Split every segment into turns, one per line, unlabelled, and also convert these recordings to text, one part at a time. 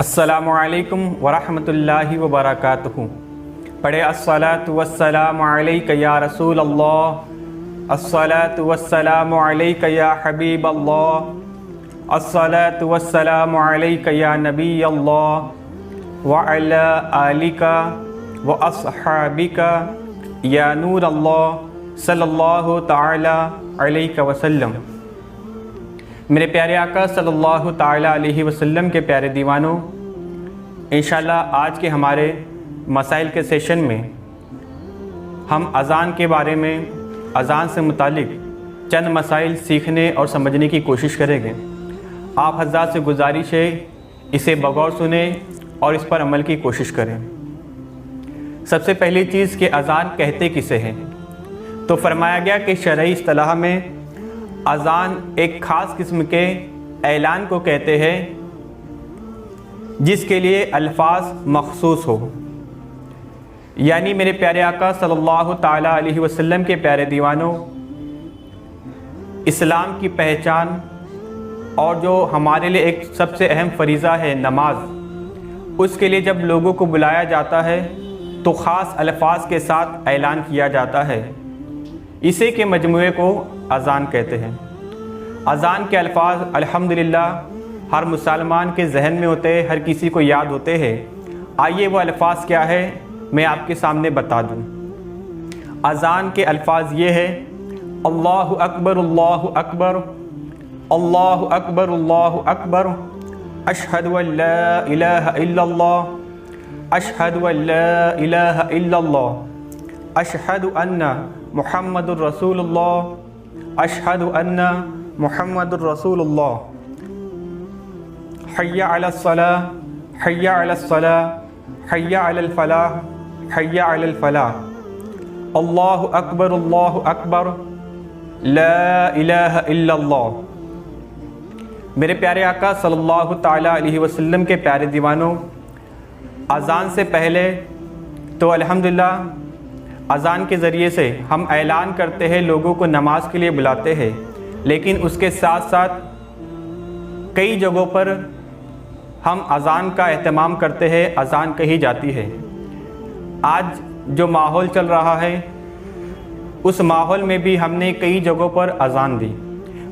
السلام علیکم ورحمۃ اللہ وبرکاتہ۔ پڑھے الصلاۃ والسلام علیک یا رسول اللہ، الصلاۃ والسلام علیک یا حبیب اللہ، الصلاۃ والسلام علیک یا نبی اللہ، وعلی آلک واصحابک یا نور اللہ صلی اللہ تعالی علیہ وسلم۔ میرے پیارے آقا صلی اللہ تعالی علیہ وسلم کے پیارے دیوانوں، انشاءاللہ آج کے ہمارے مسائل کے سیشن میں ہم اذان کے بارے میں، اذان سے متعلق چند مسائل سیکھنے اور سمجھنے کی کوشش کریں گے۔ آپ حضرات سے گزارش ہے اسے بغور سنیں اور اس پر عمل کی کوشش کریں۔ سب سے پہلی چیز کہ اذان کہتے کسے ہیں، تو فرمایا گیا کہ شرعی اصطلاح میں اذان ایک خاص قسم کے اعلان کو کہتے ہیں جس کے لیے الفاظ مخصوص ہو۔ یعنی میرے پیارے آقا صلی اللہ تعالی علیہ وسلم کے پیارے دیوانوں، اسلام کی پہچان اور جو ہمارے لیے ایک سب سے اہم فریضہ ہے نماز، اس کے لیے جب لوگوں کو بلایا جاتا ہے تو خاص الفاظ کے ساتھ اعلان کیا جاتا ہے، اسی کے مجموعے کو اذان کہتے ہیں۔ اذان کے الفاظ الحمدللہ ہر مسلمان کے ذہن میں ہوتے ہیں، ہر کسی کو یاد ہوتے ہیں۔ آئیے وہ الفاظ کیا ہے میں آپ کے سامنے بتا دوں۔ اذان کے الفاظ یہ ہے: اللہ اکبر اللہ اکبر، اللہ اکبر اللہ اکبر، اشہد ان لا الہ الا اللہ، اشہد ان لا الہ الا اللہ، اشہد ان محمد الرسول اللہ، اشہد ان محمد الرسول اللہ، حی علی الصلاۃ، حی علی الصلاۃ، حی علی الفلاح، حی علی الفلاح، اللہ اکبر، لا الہ الا اللہ۔ میرے پیارے آقا صلی اللہ تعالی علیہ وسلم کے پیارے دیوانوں، اذان سے پہلے تو الحمدللہ اذان کے ذریعے سے ہم اعلان کرتے ہیں، لوگوں کو نماز کے لیے بلاتے ہیں، لیکن اس کے ساتھ ساتھ کئی جگہوں پر ہم اذان کا اہتمام کرتے ہیں، اذان کہی جاتی ہے۔ آج جو ماحول چل رہا ہے اس ماحول میں بھی ہم نے کئی جگہوں پر اذان دی۔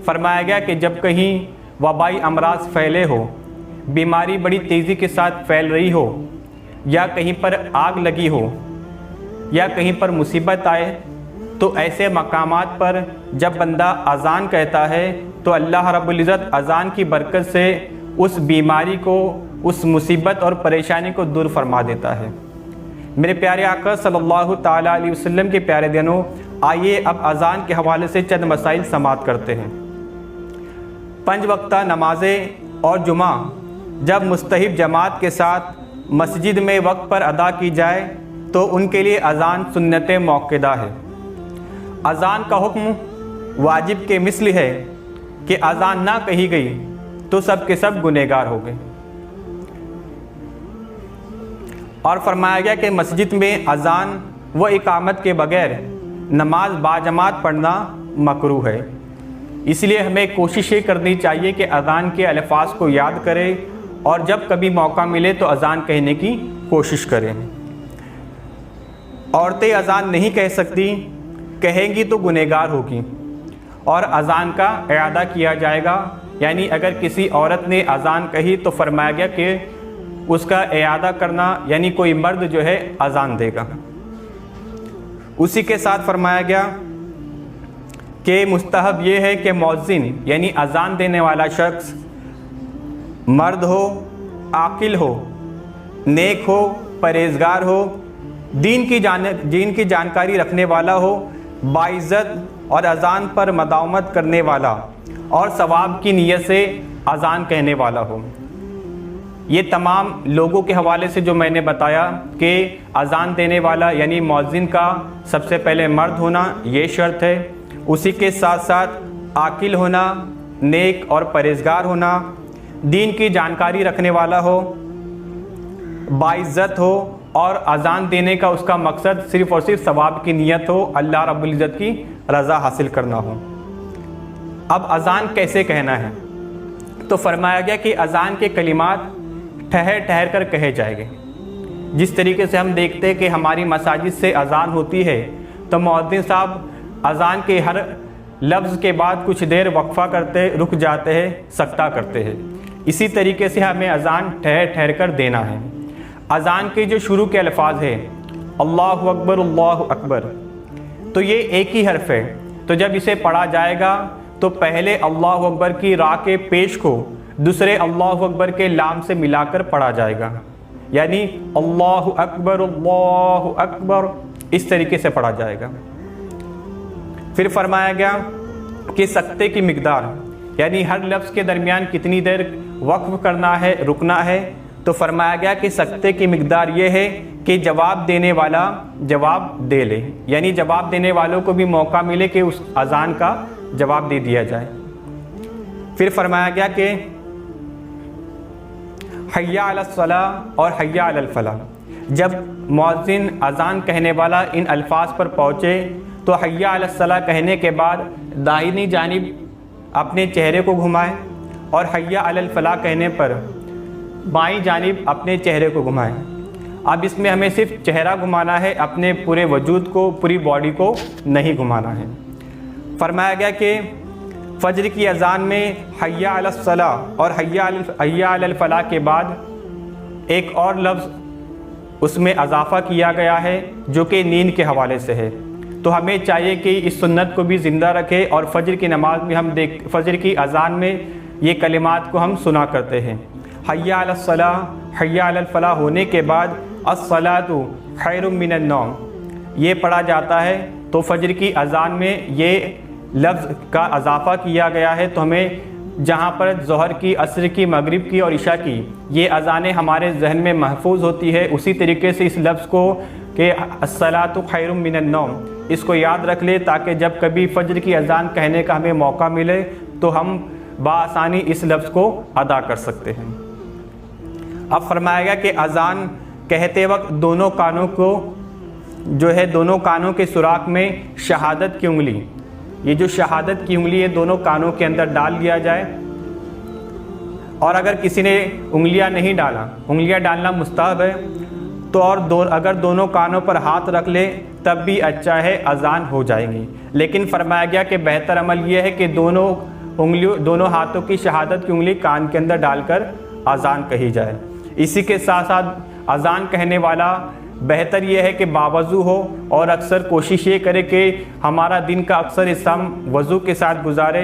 فرمایا گیا کہ جب کہیں وبائی امراض پھیلے ہو، بیماری بڑی تیزی کے ساتھ پھیل رہی ہو، یا کہیں پر آگ لگی ہو، یا کہیں پر مصیبت آئے، تو ایسے مقامات پر جب بندہ اذان کہتا ہے تو اللہ رب العزت اذان کی برکت سے اس بیماری کو، اس مصیبت اور پریشانی کو دور فرما دیتا ہے۔ میرے پیارے آقا صلی اللہ تعالی علیہ وسلم کے پیارے دنوں، آئیے اب اذان کے حوالے سے چند مسائل سماعت کرتے ہیں۔ 5 وقتہ نمازیں اور جمعہ جب مستحب جماعت کے ساتھ مسجد میں وقت پر ادا کی جائے تو ان کے لیے اذان سنت موقدہ ہے۔ اذان کا حکم واجب کے مثل ہے کہ اذان نہ کہی گئی تو سب کے سب گنہگار ہو گئے۔ اور فرمایا گیا کہ مسجد میں اذان و اقامت کے بغیر نماز باجماعت پڑھنا مکروہ ہے۔ اس لیے ہمیں کوشش یہ کرنی چاہیے کہ اذان کے الفاظ کو یاد کریں اور جب کبھی موقع ملے تو اذان کہنے کی کوشش کریں۔ عورتیں اذان نہیں کہہ سکتی، کہیں گی تو گنہگار ہوگی، اور اذان کا اعادہ کیا جائے گا۔ یعنی اگر کسی عورت نے اذان کہی تو فرمایا گیا کہ اس کا اعادہ کرنا، یعنی کوئی مرد جو ہے اذان دے گا۔ اسی کے ساتھ فرمایا گیا کہ مستحب یہ ہے کہ مؤذن یعنی اذان دینے والا شخص مرد ہو، عاقل ہو، نیک ہو، پرہیزگار ہو، دین کی جانکاری رکھنے والا ہو، باعزت اور اذان پر مداومت کرنے والا اور ثواب کی نیت سے اذان کہنے والا ہو۔ یہ تمام لوگوں کے حوالے سے جو میں نے بتایا کہ اذان دینے والا یعنی مؤذن کا سب سے پہلے مرد ہونا یہ شرط ہے، اسی کے ساتھ ساتھ عاقل ہونا، نیک اور پرہیزگار ہونا، دین کی جانکاری رکھنے والا ہو، باعزت ہو، اور اذان دینے کا اس کا مقصد صرف اور صرف ثواب کی نیت ہو، اللہ رب العزت کی رضا حاصل کرنا ہو۔ اب اذان کیسے کہنا ہے؟ تو فرمایا گیا کہ اذان کے کلمات ٹھہر ٹھہر کر کہے جائیں گے۔ جس طریقے سے ہم دیکھتے ہیں کہ ہماری مساجد سے اذان ہوتی ہے تو مؤذن صاحب اذان کے ہر لفظ کے بعد کچھ دیر وقفہ کرتے، رک جاتے ہیں، سکتہ کرتے ہیں۔ اسی طریقے سے ہمیں اذان ٹھہر ٹھہر کر دینا ہے۔ اذان کے جو شروع کے الفاظ ہیں اللہ اکبر اللہ اکبر، تو یہ ایک ہی حرف ہے، تو جب اسے پڑھا جائے گا تو پہلے اللہ اکبر کی را کے پیش کو دوسرے اللہ اکبر کے لام سے ملا کر پڑھا جائے گا، یعنی اللہ اکبر اس طریقے سے پڑھا جائے گا۔ پھر فرمایا گیا کہ سکتے کی مقدار، یعنی ہر لفظ کے درمیان کتنی دیر وقف کرنا ہے، رکنا ہے، تو فرمایا گیا کہ سکتے کی مقدار یہ ہے کہ جواب دینے والا جواب دے لے، یعنی جواب دینے والوں کو بھی موقع ملے کہ اس اذان کا جواب دے دیا جائے۔ پھر فرمایا گیا کہ حی علی الصلاۃ اور حی علی الفلاح، جب مؤذن اذان کہنے والا ان الفاظ پر پہنچے تو حی علی الصلاۃ کہنے کے بعد داہنی جانب اپنے چہرے کو گھمائے اور حی علی الفلاح کہنے پر بائیں جانب اپنے چہرے کو گھمائے۔ اب اس میں ہمیں صرف چہرہ گھمانا ہے، اپنے پورے وجود کو، پوری باڈی کو نہیں گھمانا ہے۔ فرمایا گیا کہ فجر کی اذان میں حی علی الصلاۃ اور حی علی الفلاح کے بعد ایک اور لفظ اس میں اضافہ کیا گیا ہے جو کہ نیند کے حوالے سے ہے، تو ہمیں چاہیے کہ اس سنت کو بھی زندہ رکھے اور فجر کی نماز میں فجر کی اذان میں یہ کلمات کو ہم سنا کرتے ہیں۔ حی علی الصلاۃ حی علی الفلاح ہونے کے بعد الصلاۃ خیر من النوم یہ پڑھا جاتا ہے، تو فجر کی اذان میں یہ لفظ کا اضافہ کیا گیا ہے، تو ہمیں جہاں پر ظہر کی، عصر کی، مغرب کی اور عشاء کی یہ اذانیں ہمارے ذہن میں محفوظ ہوتی ہے، اسی طریقے سے اس لفظ کو کہ الصلاۃ خیر من النوم اس کو یاد رکھ لے، تاکہ جب کبھی فجر کی اذان کہنے کا ہمیں موقع ملے تو ہم بآسانی اس لفظ کو ادا کر سکتے ہیں۔ اب فرمایا گیا کہ اذان کہتے وقت دونوں کانوں کو جو ہے دونوں کانوں کے سوراخ میں شہادت کی انگلی، یہ جو شہادت کی انگلی ہے دونوں کانوں کے اندر ڈال دیا جائے، اور اگر کسی نے انگلیاں نہیں ڈالا، انگلیاں ڈالنا مستحب ہے، تو اور اگر دونوں کانوں پر ہاتھ رکھ لے تب بھی اچھا ہے، اذان ہو جائیں گی۔ لیکن فرمایا گیا کہ بہتر عمل یہ ہے کہ دونوں ہاتھوں کی شہادت کی انگلی کان کے اندر ڈال کر اذان کہی جائے۔ اسی کے ساتھ ساتھ اذان کہنے والا بہتر یہ ہے کہ باوضو ہو، اور اکثر کوشش یہ کرے کہ ہمارا دن کا اکثر حصہ ہم وضو کے ساتھ گزارے،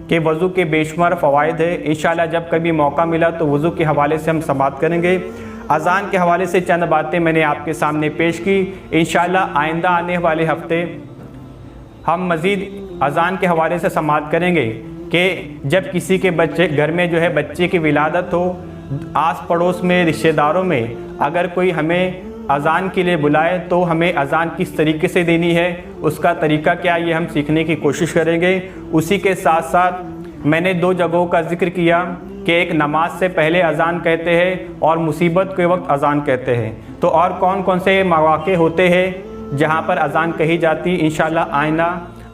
کہ وضو کے بے شمار فوائد ہے۔ انشاءاللہ جب کبھی موقع ملا تو وضو کے حوالے سے ہم سماعت کریں گے۔ اذان کے حوالے سے چند باتیں میں نے آپ کے سامنے پیش کی، انشاءاللہ آئندہ آنے والے ہفتے ہم مزید اذان کے حوالے سے سماعت کریں گے کہ جب کسی کے گھر میں جو ہے بچے کی ولادت ہو، آس پڑوس میں، رشتہ داروں میں اگر کوئی ہمیں اذان کے لیے بلائے تو ہمیں اذان کس طریقے سے دینی ہے، اس کا طریقہ کیا، یہ ہم سیکھنے کی کوشش کریں گے۔ اسی کے ساتھ ساتھ میں نے 2 جگہوں کا ذکر کیا کہ ایک نماز سے پہلے اذان کہتے ہیں اور مصیبت کے وقت اذان کہتے ہیں، تو اور کون کون سے مواقع ہوتے ہیں جہاں پر اذان کہی جاتی، انشاءاللہ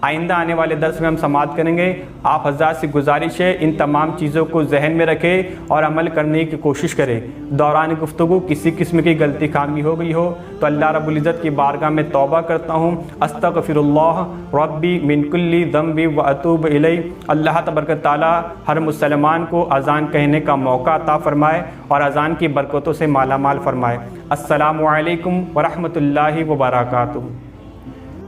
آئندہ آنے والے درس میں ہم سماعت کریں گے۔ آپ حضرات سے گزارش ہے ان تمام چیزوں کو ذہن میں رکھیں اور عمل کرنے کی کوشش کریں۔ دوران گفتگو کسی قسم کی غلطی خامی ہو گئی ہو تو اللہ رب العزت کی بارگاہ میں توبہ کرتا ہوں، استغفر اللہ ربی من کل ذنب واتوب الیہ۔ اللہ تبارک تعالی ہر مسلمان کو اذان کہنے کا موقع عطا فرمائے اور اذان کی برکتوں سے مالا مال فرمائے۔ السلام علیکم ورحمۃ اللہ وبرکاتہ۔